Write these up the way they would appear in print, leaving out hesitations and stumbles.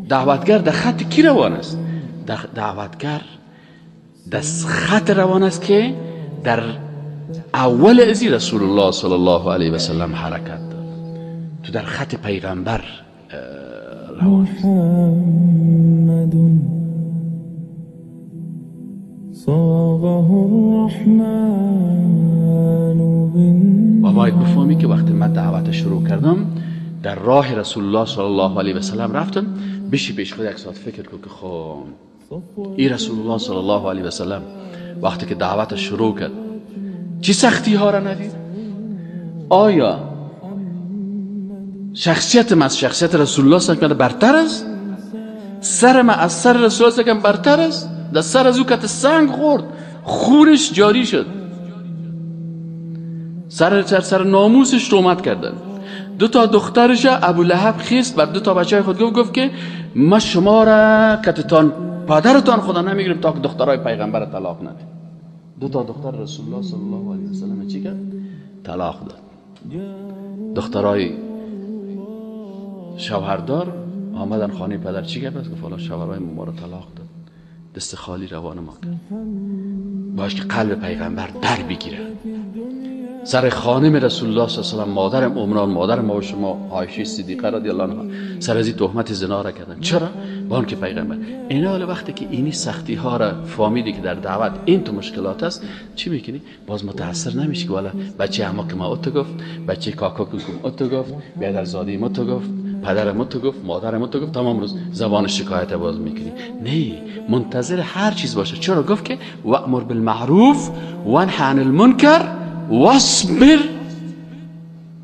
دعوتگر در خط کی روان است؟ دعوتگر در خط روان است که در اول ازی رسول الله صلی الله علیه و سلم حرکت داد. تو در خط پیغمبر روان است. و باید بفهمی که وقتی من دعوت شروع کردم در راه رسول الله صلی الله علیه و سلم رفتم، بشی پیش خود یک ساعت فکر کن که خب این رسول الله صلی الله علیه و سلم وقتی که دعوت شروع کرد چی سختی ها را ندید؟ آیا شخصیت من از شخصیت رسول الله صلی الله علیه و سلم برتر است؟ سر من از سر رسول الله صلی الله علیه و سلم برتر است؟ در سر از او کت سنگ خورد، خونش جاری شد، سر ناموسش تهمت کردن. دو تا دخترش ابو لهب خیست بر دو تا بچه خود گفت که ما شما را کتتان پدرتان خدا نمیگیریم تا که دخترای پیغمبر طلاق ندید. دو تا دختر رسول الله صلی الله علیه و سلم چی کرد؟ طلاق داد. دخترای شوهردار آمدن خانه پدر، چی کرد؟ گفت فلان شوهرای ما را طلاق داد، دست خالی روان ما کرد. باش که قلب پیغمبر در بگیره. سر خانم رسول الله صلی الله علیه و سلم مادر عمران، مادر ما و شما عایشه صدیقه رضی الله عنها سر از این تهمت زنا را کردن. چرا؟ با اون که پیغمبر این حال وقتی که اینی سختی ها را فهمیدی که در دعوت این تو مشکلات است، چی میکنی؟ باز متاثر نمیشی که والا بچه عمو که ما اتو گفت، بچه کاکا که اتو گفت، بیادرزاده ما تو گفت، پدر ما تو گفت، مادر ما تو گفت، تمام روز زبان شکایت باز میکنی. نه، منتظر هر چیز باشه. چرا گفت که وامر بالمعروف وانه عن المنکر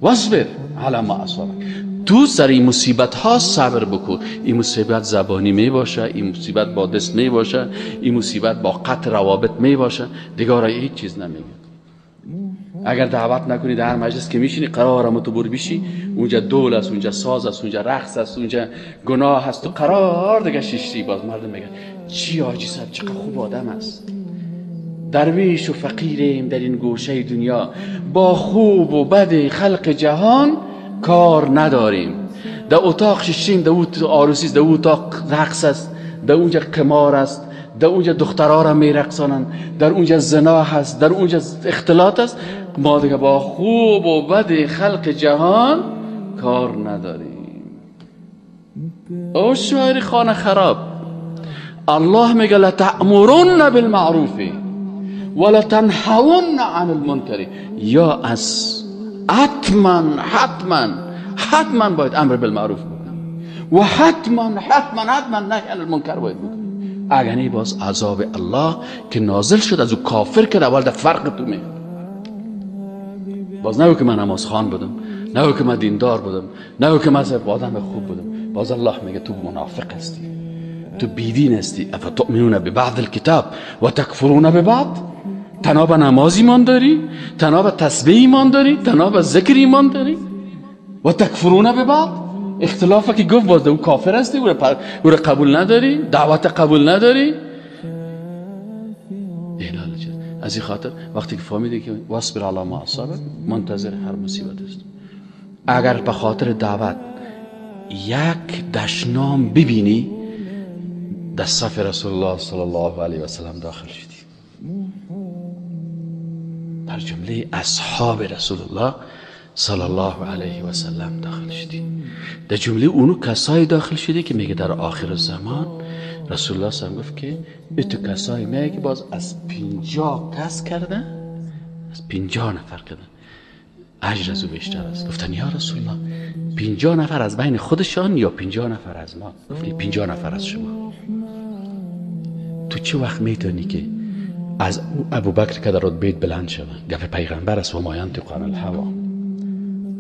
واصبر علی ما اصابک. تو سر این مصیبت ها صبر بکن. این مصیبت زبانی می باشه، این مصیبت با دست می باشه، این مصیبت با قطع روابط می باشه، دیگه هیچ چیز نمیگه. اگر دعوت نکنی در هر مجلس که میشینی قراره متبور بشی، اونجا دول است، اونجا ساز است، اونجا رقص است، اونجا گناه هست، تو قرار دیگه شیشتی. باز مردم میگن چی حاجی صاحب چقدر خوب آدم است، درویش و فقیریم در این گوشه دنیا، با خوب و بد خلق جهان کار نداریم. در اتاق ششیم، در اون عروسی، در اون اتاق رقص است، در اونجا قمار است، در اونجا دخترها را میرقصانند، در اونجا زنا هست، در اونجا اختلاط است. ما دیگه با خوب و بد خلق جهان کار نداریم. او شاعر خانه خراب. الله میگه لتأمرن بالمعروف ولا تنهون عن المنکر. یا از حتما باید امر بالمعروف بکنی و حتما نهی عن المنکر باید بکنی. اگر نه باز عذاب الله که نازل شد از او کافر کرد. اول در فرق تو می باز نه که من نماز خوان بودم، نه که من دیندار بودم، نه که من آدم خوب بودم. باز الله میگه تو منافق هستی، تو بیدین هستی. افتؤمنون ببعض الکتاب و تکفرون ببعض. تنها به نماز ایمان داری، تنها به تسبیح ایمان داری، تنها به ذکر ایمان داری و تکفرون ببعض. اختلافه که گفت باز او کافر هستی، او را قبول نداری، دعوت قبول نداری. از این خاطر وقتی که فهمیدی که واصبر علی ما اصابک، منتظر هر مصیبت است. اگر به خاطر دعوت یک دشنام ببینی، در صف رسول الله صلی الله علیه و سلم داخل شدی، در جمله اصحاب رسول الله صلی الله علیه و سلم داخل شدی. در جمله اونو کسایی داخل شدی که میگه در آخر زمان رسول الله صلی الله علیه و سلم گفت که اتو کسایی میگه که باز از 50 کس کردن، از 50 نفر کردن اجر از او بیشتر است. گفتن یا رسول الله 50 نفر از بین خودشان یا 50 نفر از ما؟ گفتی 50 نفر از شما. تو چه وقت میتونی که از ابوبکر که در رتبه بلند شود؟ گفت پیغمبر است و ما ینطق عن الهوی.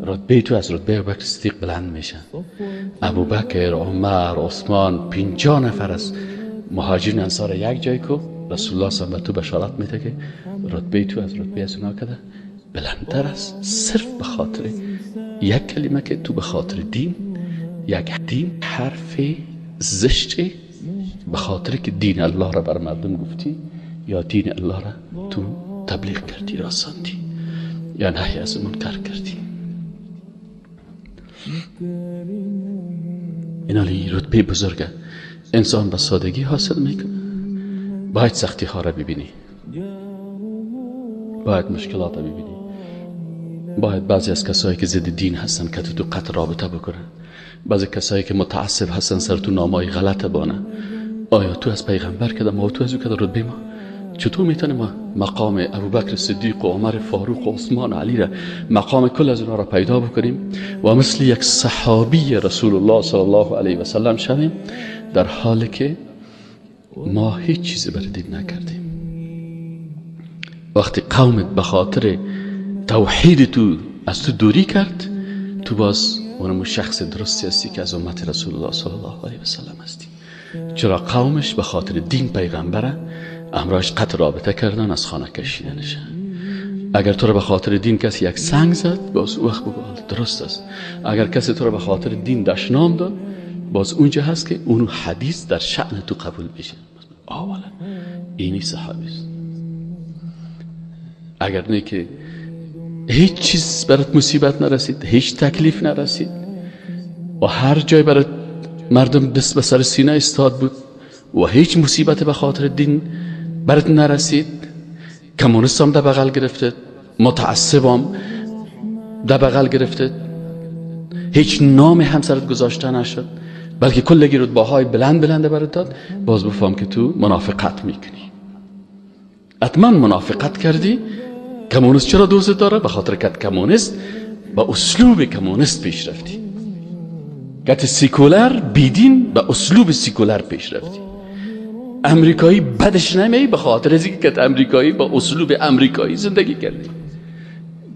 رتبه تو از رتبه ابوبکر صدیق بلند میشه. ابوبکر، عمر، عثمان، 50 نفر از مهاجرین انصار یک جای کو رسول الله صلی الله علیه و تو بشارت میده که رتبه تو از رتبه از اونا کده بلندتر است، صرف به خاطر یک کلمه که تو به خاطر دین، یک دین حرف زشته، به خاطر که دین الله را بر مردم گفتی یا دین الله را تو تبلیغ کردی، رساندی یا نهی از منکر کردی. این علی رتبه بزرگه. انسان به سادگی حاصل میکنه. باید سختی ها را ببینی، باید مشکلات را ببینی، باید بعضی از کسایی که ضد دین هستن که تو قطع رابطه بکنن، بعضی کسایی که متعصب هستن سر تو نامای غلط بانه. آیا تو از پیغمبر کده ما و تو از او کده رتبه ما؟ چطور میتونه ما مقام ابوبکر صدیق و عمر فاروق و عثمان و علی را، مقام کل از اونها را پیدا بکنیم و مثل یک صحابی رسول الله صلی الله علیه و سلم شویم، در حالی که ما هیچ چیزی برای دین نکردیم. وقتی قومت به خاطر توحید تو از تو دوری کرد، تو باز اونمو شخص درستی هستی که از امت رسول الله صلی الله علیه و سلم هستی. چرا قومش به خاطر دین پیغمبره امراش قطع رابطه کردن، از خانه کشیدنشه. اگر تو را به خاطر دین کسی یک سنگ زد، باز وقت بگو درست است. اگر کسی تو را به خاطر دین دشنام داد، باز اونجا هست که اون حدیث در شأن تو قبول بشه. اولا اینی صحابی است. اگر نه که هیچ چیز برات مصیبت نرسید، هیچ تکلیف نرسید و هر جای برات مردم دست به سر سینه استاد بود و هیچ مصیبت به خاطر دین برات نرسید، کمونیست هم در بغل گرفته، متعصب هم در بغل گرفته، هیچ نام هم سرت گذاشته نشد، بلکه کلگی رتبه‌های بلند برات داد، باز بفهم که تو منافقت میکنی. حتما منافقت کردی. کمونیست چرا دوست داره؟ به خاطر که کمونیست با اسلوب کمونیست پیش رفتی. که سیکولر بیدین با اسلوب سیکولر پیش رفتی. امریکایی بدش نمی به خاطر از اینکه امریکایی با اسلوب امریکایی زندگی کردی.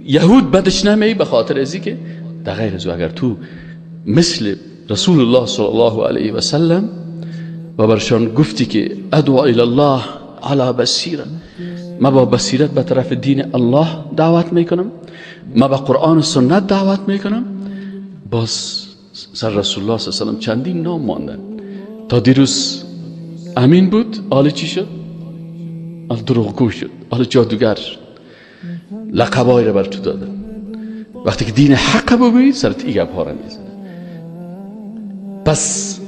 یهود بدش نمی به خاطر از اینکه در غیر از اگر تو مثل رسول الله صلی الله علیه و سلم و برشان گفتی که ادعو الی الله علی بصیره، ما با بصیرت به طرف دین الله دعوت میکنم، ما با قرآن و سنت دعوت میکنم، باز سر رسول الله صلی الله علیه و سلم چندین نام ماندن. تا دیروز امین بود، حالا چی شد؟ حالا دروغگو شد، حالا جادوگر شد. لقبایی را بر تو دادن. وقتی که دین حق بگویی سرت ایگب ها را میزنه. پس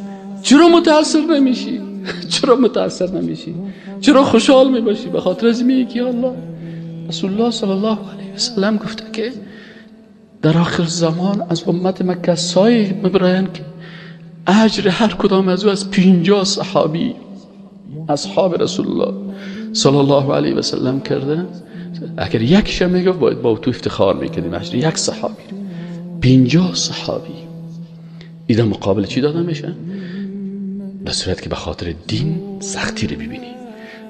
چرا متاثر نمیشی؟ چرا متاثر نمیشی؟ چرا خوشحال میباشی؟ به خاطر از میگی که الله رسول الله صلی الله علیه و سلم گفته که در آخر زمان از امت ما کسایی میبراین که اجر هر کدام از او از 50 صحابی اصحاب رسول الله صلی الله علیه و سلم کرده. اگر یکش میگفت باید با تو افتخار میکردیم اجر یک صحابی. 50 صحابی ایده مقابل چی داده میشه؟ به صورت که به خاطر دین سختی رو ببینی،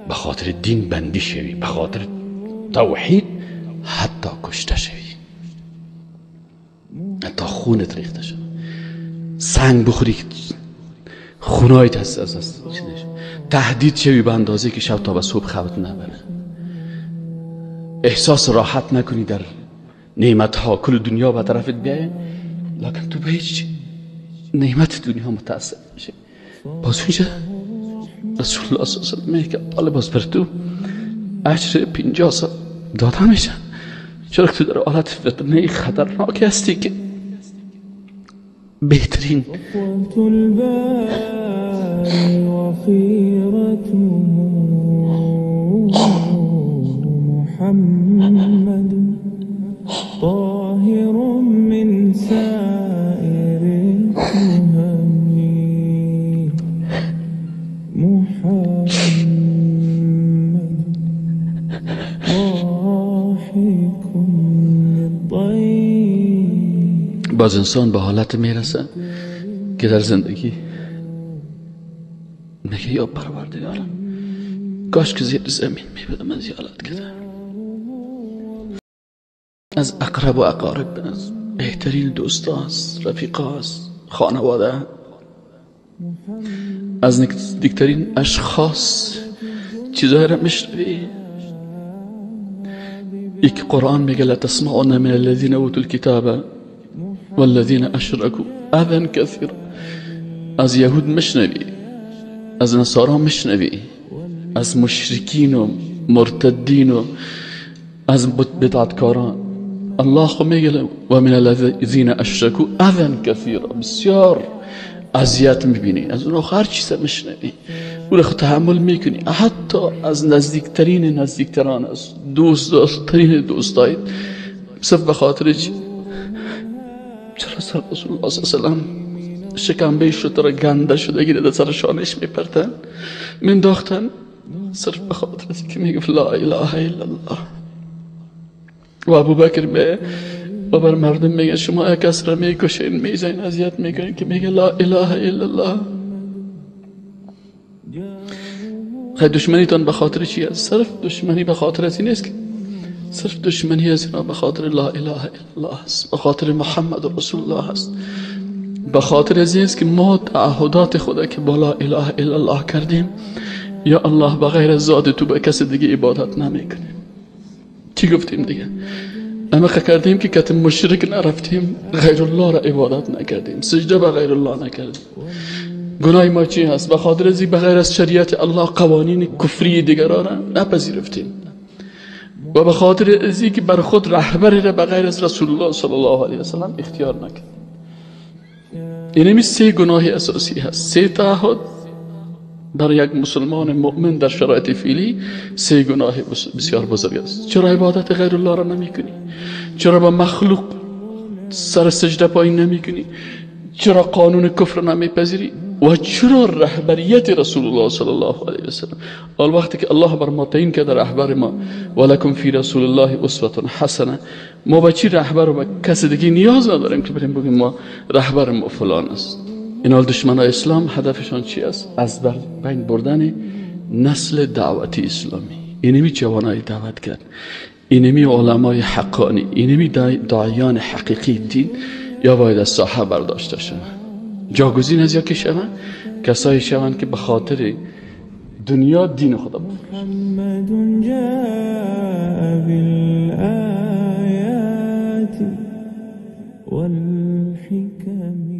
به خاطر دین بندی شوی، به خاطر توحید حتی کشته شوی، حتی خونت ریخته شد، سنگ بخوری که خونایت هست از تهدید شوی به اندازه که شب تا به صبح خوابت نبره، احساس راحت نکنی در نعمت ها کل دنیا به طرفت بیایه، لکن تو به هیچ نعمت دنیا متأثر میشه. باز اونجا رسول الله صلی الله علیه و سلم میگه که حالا باز پر تو اجر 50 سال داده میشه. چرا که تو در حالت فتنه خطرناک هستی که بهترین محمد طاهر من سائر الأمم محمد ضاحك للطيب. باز انسان به حالت میرسه که در زندگی میگه یا پروردگارم کاش که زیر زمین میبودم از زیارت کردم، از اقرب و اقارب، از بهترین دوستاست، رفیقاست، خانواده، از نزدیکترین اشخاص چیزایی را میشنوی. یک قرآن میگه لتسمعن من الذین اوتوا الکتاب والذین اشرکوا اذى کثیرا. از یهود میشنوی، از نصارا میشنوی، از مشرکین و مرتدین و از بدعتکاران. الله خو میگه و من الذین اشرکوا اذى کثیرا، بسیار اذیت میبینی، از اون هر چیز میشنوی اون خود تحمل میکنی، حتی از نزدیکتران، از دوستترین دوستایت، صرف به خاطر چرا سر رسول الله صلی الله علیه و سلم شکمبه شتر گنده شده گیره در سر شانش میپرتن منداختن، صرف به خاطر از که میگه لا اله الا الله. و ابوبکر به و بر مردم میگه شما کس را میکشین، میزین، اذیت میکنین، که میگه لا اله الا الله. خیلی دشمنیتان به خاطر چی است؟ صرف دشمنی به خاطر از این است که صرف دشمنی از اینا به خاطر لا اله الا الله است، به خاطر محمد رسول الله است، به خاطر از این است که ما تعهدات خدا که با لا اله الا الله کردیم، یا الله بغیر از ذات تو به کس دیگه عبادت نمیکنیم. چی گفتیم دیگه؟ اما کردیم که کت مشرک نرفتیم، غیر الله را عبادت نکردیم، سجده به غیر الله نکردیم. گناه ما چی هست؟ به خاطر از بغیر از شریعت الله قوانین کفری دیگران را نپذیرفتیم، و به خاطر از که بر خود رهبری را به غیر از رسول الله صلی الله علیه و سلم اختیار نکردیم. اینمی 3 گناه اساسی هست. 3 تعهد در یک مسلمان مؤمن در شرایط فعلی 3 گناه بسیار بزرگ است. چرا عبادت غیر الله را نمی کنی؟ چرا با مخلوق سر سجده پایین نمی کنی؟ چرا قانون کفر نمی پذیری؟ و چرا رهبریت رسول الله صلی الله علیه و سلم؟ آل وقتی که الله بر ما تعیین کرده رهبر ما، ولکم فی رسول الله اسوه حسنه، ما با چی رهبر و با کس دیگه نیاز نداریم که بریم بگیم ما رهبر ما فلان است. این حال دشمنان اسلام هدفشان چی است؟ از بین بردن نسل دعوتی اسلامی. اینمی جوانای دعوت کرد، اینمی علمای حقانی، اینمی داعیان حقیقی دین یا باید از ساحه برداشته شوند. جاگزین از یا که شوند کسایی شوند که به خاطر دنیا دین خدا بفرستند. محمد جاء بالآیات والحکم